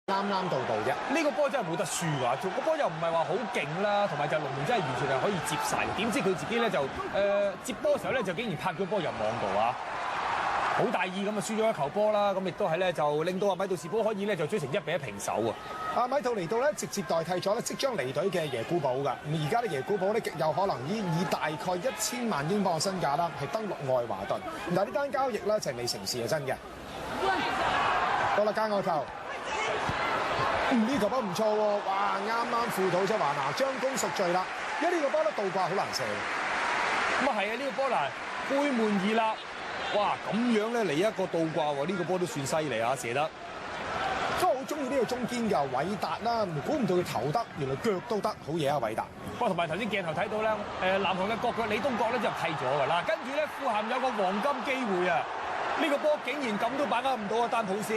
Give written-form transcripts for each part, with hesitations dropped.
啱到啫。呢個波真係冇得輸㗎，個波又唔係話好勁啦，同埋就龍門真係完全係可以接晒。點知佢自己咧就接波嘅時候咧就竟然拍咗波入網度啊！好大意咁啊，輸咗一球波啦，咁亦都係咧就令到阿米杜士堡可以咧就追成1-1平手啊！阿米圖尼道咧直接代替咗咧即將離隊嘅耶古堡㗎。咁而家咧耶古堡咧極有可能以大概1000萬英鎊嘅身價啦，係登陸愛華頓。但係呢單交易咧就係未成事係真嘅。到啦，加外球。呢球波唔錯喎，哇！啱附到咗華拿，將功贖罪啦。因為呢個波咧倒掛好難射。咁啊係啊，呢個波嗱背門而立，哇咁樣咧嚟一個倒掛喎，呢個波都算犀利啊，射得。都好中意呢個中堅嘅韋達啦，估唔到佢投得，原來腳都得，好嘢啊韋達。不過同埋頭先鏡頭睇到咧，南韓嘅國腳李東國咧就替咗㗎啦，跟住咧富咸有個黃金機會啊！呢個波竟然咁都把握唔到啊！丹普斯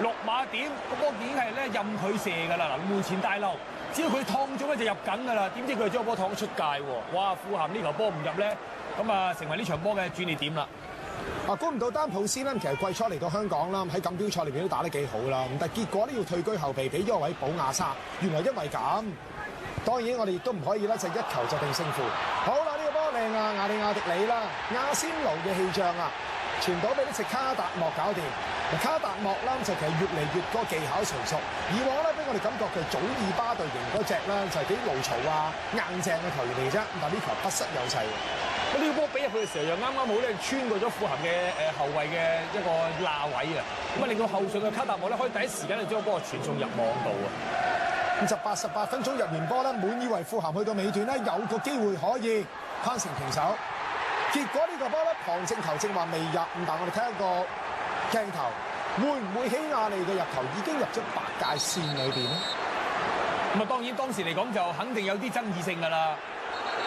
6碼點個波已經係咧任佢射㗎啦！嗱，門前大漏，只要佢燙中咧就入緊㗎啦。點知佢將個波燙出界喎！哇！富咸呢球波唔入咧，咁啊成為呢場波嘅轉捩點啦。估唔到丹普斯咧，其實季初嚟到香港啦，喺錦標賽裏邊都打得幾好啦。但係結果呢要退居後備，俾咗位保亞沙。原來因為咁，當然我哋亦都唔可以咧就一球就定勝負。好啦，呢個波靚啊，亞利亞迪里啦，亞仙奴嘅氣象啊！傳到俾呢隻卡達莫搞掂，卡達莫啦就其實越嚟越多技巧純熟。以往咧俾我哋感覺佢係祖爾巴隊型嗰隻啦，就係幾路嘈啊硬淨嘅球員嚟啫。但係呢球不失有勢。呢個波俾入去嘅時候又啱啱好咧穿過咗富咸嘅後衞嘅一個罅位啊，咁啊令到後上嘅卡達莫咧可以第一時間就將個波傳送入網度啊。咁就88分鐘入完波咧，滿以為富咸去到尾段咧有個機會可以攀成平手。結果呢個波咧，旁正球正話未入，咁但係我哋睇一個鏡頭，會唔會希亞利嘅入球已經入咗白界線裏邊咧？咁啊，當然當時嚟講就肯定有啲爭議性㗎啦。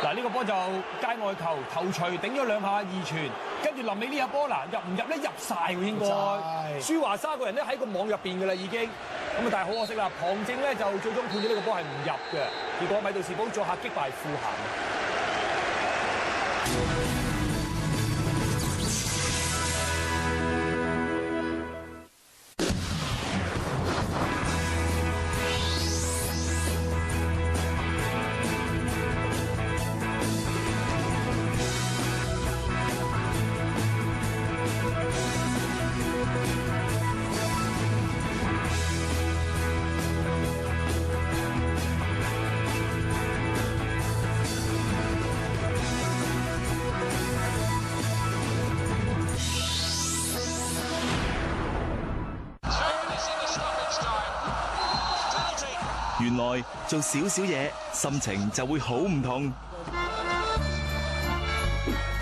嗱，呢個波就界外球頭槌頂咗2下二傳，跟住臨尾呢下波嗱入唔入咧入晒喎應該。舒華沙個人咧喺個網入邊㗎啦已經，咁啊但係好可惜啦，旁正咧就最終判咗呢個波係唔入嘅，結果米杜士堡作客擊敗富咸。原來做少少嘢，心情就會好唔同。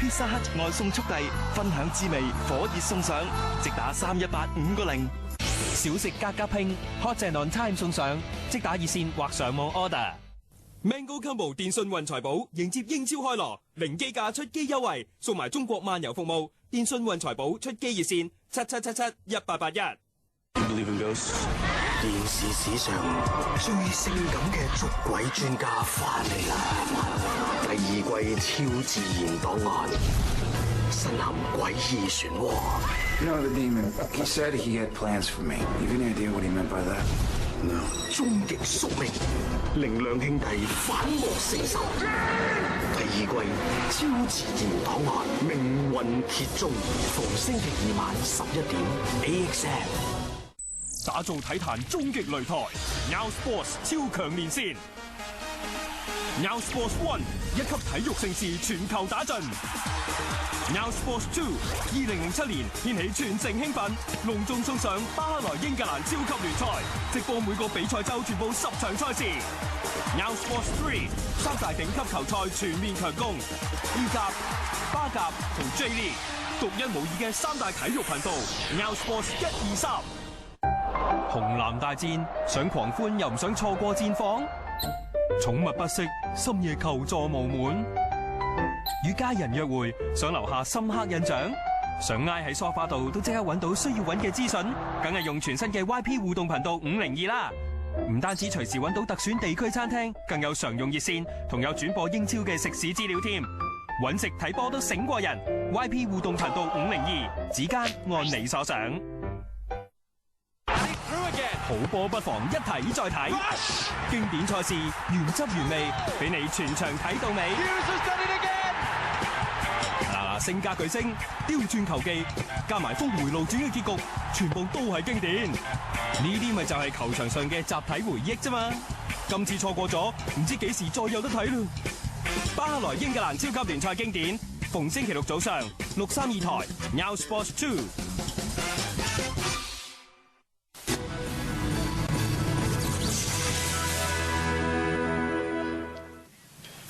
Pizza Hut 外送速遞，分享滋味，火熱送上，即打318-5個0。小食格格拼 ，Hot and on time 送上，即打熱線或上網 order。Mango Combo 電訊運財寶迎接英超開鑼，零機價出機優惠，送埋中國漫遊服務。電訊運財寶出機熱線7777-1881。電視史上最性感嘅捉鬼專家翻嚟啦！第2季超自然檔案，身陷詭異漩渦。You know the demon. He said he had plans for me. You have any idea what he meant by that? No. 終極宿命，靈亮兄弟反惡成仇。第2季超自然檔案，命運揭盅，逢星期2晚11點 AXN。打造體壇終極擂台 ，Now Sports 超強連線 ，Now Sports One 1級體育盛事全球打盡 ，Now Sports Two 2007年掀起全城興奮，隆重送上巴克萊英格蘭超級聯賽，直播每個比賽週全部10場賽事 ，Now Sports Three 3大頂級球賽全面強攻，意甲、巴甲同 J League 獨一無二嘅3大體育頻道 ，Now Sports 1、2、3。紅藍大戰，想狂歡又唔想錯過戰況，寵物不適，深夜求助無門，與家人約會，想留下深刻印象，想挨喺梳化度都即刻揾到需要揾嘅資訊，梗係用全新嘅 YP 互動頻道502啦！唔單止隨時揾到特選地區餐廳，更有常用熱線，同有轉播英超嘅食肆資料添，揾食睇波都醒過人。YP 互動頻道502，指間按你所想。好波不妨一睇再睇，經典賽事原汁原味，俾你全場睇到尾。嗱，星加巨星、刁鑽球技，加埋峰回路轉嘅結局，全部都係經典。呢啲咪就係球場上嘅集體回憶啫嘛！今次錯過咗，唔知幾時再有得睇咯。巴萊英格蘭超級聯賽經典，逢星期六早上632台 Now Sports 2。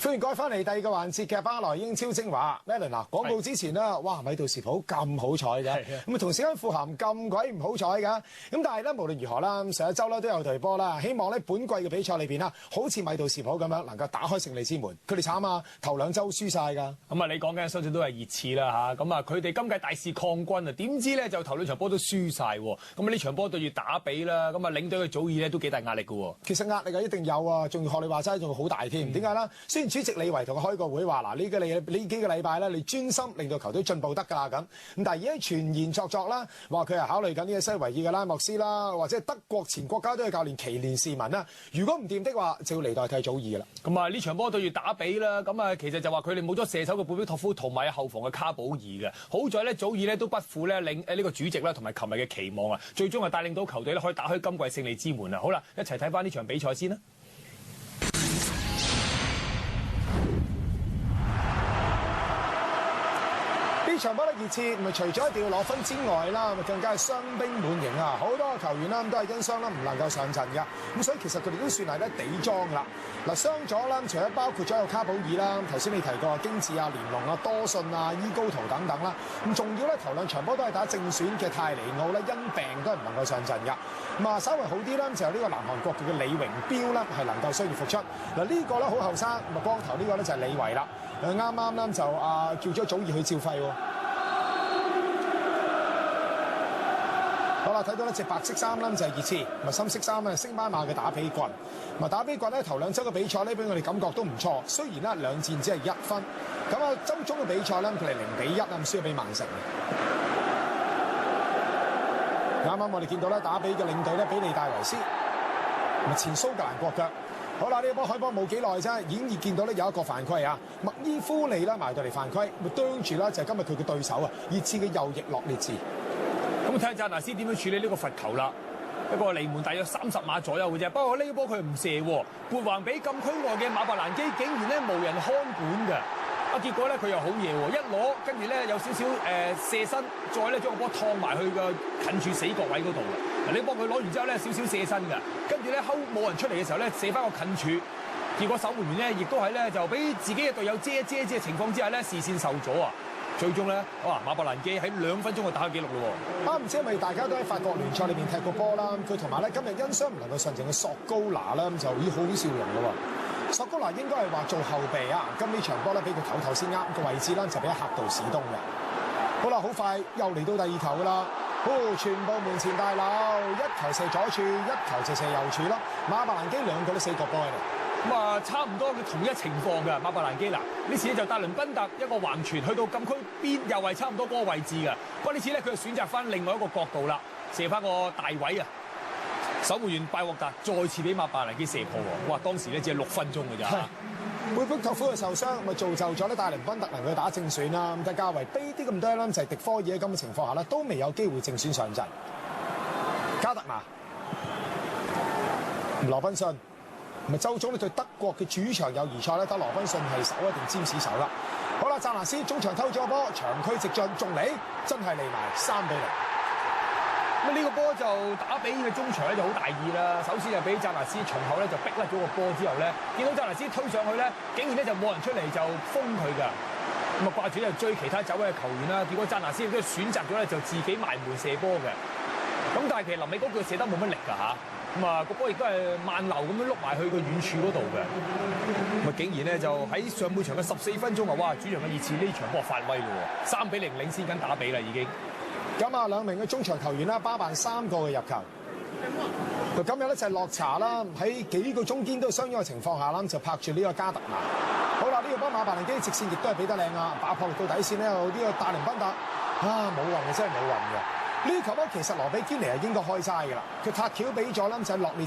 歡迎各位翻嚟第二個環節嘅巴萊英超精華。Melon 嗱，廣告之前啦，哇，米杜士普咁好彩嘅，咁啊同時間富咸咁鬼唔好彩㗎。咁但係咧，無論如何啦，上一週咧都有隊波啦，希望咧本季嘅比賽裏邊啦，好似米杜士普咁樣能夠打開勝利之門。佢哋慘啊，頭兩週輸晒㗎。咁啊，你講緊相信都係熱刺啦嚇。咁啊，佢哋今屆大肆抗軍啊，點知咧就頭兩場波都輸晒喎。咁啊，呢場波對住打比啦，咁啊領隊嘅祖爾咧都幾大壓力㗎喎。其實壓力啊一定有啊，仲要學你話齋，仲好大添。點解咧？雖然主席李維同佢開個會話嗱，呢幾個禮拜咧，你專心令到球隊進步得㗎啦咁。咁但係而家傳言作啦，話佢係考慮緊呢個西維爾嘅拉莫斯啦，或者係德國前國家隊嘅教練奇連士文啦。如果唔掂的話，就要嚟代替祖爾㗎啦。咁啊，呢場波對住打比啦，咁啊其實就話佢哋冇咗射手嘅貝比托夫同埋後防嘅卡保爾嘅。好在咧，祖爾咧都不負咧呢個主席啦同埋球迷嘅期望啊，最終係帶領到球隊咧可以打開今季勝利之門啊！好啦，一齊睇翻呢場比賽先啦。呢場波咧熱刺咪除咗一定要攞分之外啦，咪更加係傷兵滿營啊！好多球員啦都係因傷啦唔能夠上陣嘅，咁所以其實佢哋都算係咧地裝㗎啦。嗱，傷咗啦，除咗包括咗有卡保爾啦，頭先你提過京治啊、連龍啊、多信啊、伊高圖等等啦，咁仲要咧頭兩場波都係打正選嘅泰尼奧咧，因病都係唔能夠上陣㗎。咁啊，稍為好啲啦，就有呢個南韓國嘅李榮彪啦，係能夠傷愈復出。嗱，呢個咧好後生，咪光頭呢個咧就係李維啦。啱啱咧就叫咗祖爾去照肺喎。好啦，睇到呢隻白色衫啦就係熱刺，咪深色衫咧星斑馬嘅打比郡。咪打比郡咧頭兩週嘅比賽咧，俾我哋感覺都唔錯。雖然咧兩戰只係1分，咁啊週中嘅比賽咧佢哋0-1啊，輸咗俾曼城。啱啱我哋見到咧打比嘅領隊咧比利戴維斯，咪前蘇格蘭國腳。好啦，呢個波開波冇幾耐啫，已經見到咧有一個犯規啊！麥伊夫利啦埋到嚟犯規，咪啄住啦，就係今日佢嘅對手啊，熱刺嘅右翼洛列治。咁睇下扎拿斯點樣處理呢個罰球啦？一個離門大約30碼左右嘅啫。不過呢波佢唔射喎，撥橫俾禁區外嘅馬伯蘭基，竟然咧無人看管嘅。啊，結果咧佢又好嘢喎，一攞跟住咧有少少射身，再咧將個波燙埋去個近處死角位嗰度。嗱，你幫佢攞完之後咧少少射身㗎，跟住咧冇人出嚟嘅時候咧射翻個近處，結果守門員咧亦都係咧就俾自己嘅隊友遮嘅情況之下咧視線受阻啊！最終咧，哇！馬伯蘭基喺2分鐘就打開紀錄咯喎！唔知係咪大家都喺法國聯賽裏邊踢過波啦？佢同埋咧今日因傷唔能夠上陣嘅索高拿啦，咁就已好笑容咯喎！索高拿應該係話做後備啊，咁呢場波咧俾佢唞先啱個位置啦，就俾客道史東嘅。好啦，好快又嚟到第二球㗎啦！全部門前大漏，一球射左處，一球就射右處咯。馬伯蘭基兩個都4個波喺度。咁啊，差唔多嘅同一情況嘅馬伯蘭基嗱，呢次咧就達倫賓特一個橫傳去到禁區邊，又係差唔多嗰個位置嘅。不過呢次咧佢就選擇翻另外一個角度啦，射翻個大位啊！守門員拜獲達再次俾馬伯蘭基射破喎！哇，當時咧只係6分鐘嘅咋。貝福托夫嘅受傷，咪造就咗咧達倫賓特能夠打正選啦。咁但係較為悲啲咁多啦，就係迪科爾喺咁嘅情況下咧，都未有機會正選上陣。加特拿、羅賓遜。咪周中呢對德國嘅主場友誼賽咧，得羅賓遜係守一定占士手啦。好啦，扎拿斯中場偷咗個波，長驅直進，仲嚟，真係嚟埋3-0。咁呢個波就打比嘅中場咧就好大意啦。首先就俾扎拿斯從後咧就逼甩咗個波之後咧，見到扎拿斯推上去咧，竟然咧就冇人出嚟就封佢㗎。咁啊掛住咧追其他走位嘅球員啦，結果扎拿斯亦都選擇咗咧就自己埋門射波嘅。咁但係其實臨尾嗰腳射得冇乜力㗎嚇。咁啊，個波亦都係慢流咁樣碌埋去個遠處嗰度嘅。咁啊，竟然咧就喺上半場嘅14分鐘啊，哇！主場嘅熱刺呢場波發威咯喎，3-0領先緊打比啦已經。咁啊，兩名嘅中場球員啦，包辦3個嘅入球。佢今日咧就係落查啦，喺幾個中堅都傷咗嘅情況下啦，就拍住呢個加特拿。好啦，呢個波馬伯蘭基直線亦都係俾得靚啊，爆破力到底線咧，有呢個達倫賓特冇運嘅，真係冇運嘅。呢球波其實羅比堅尼係應該開齋㗎啦，佢拍橋俾咗啦，就係落列。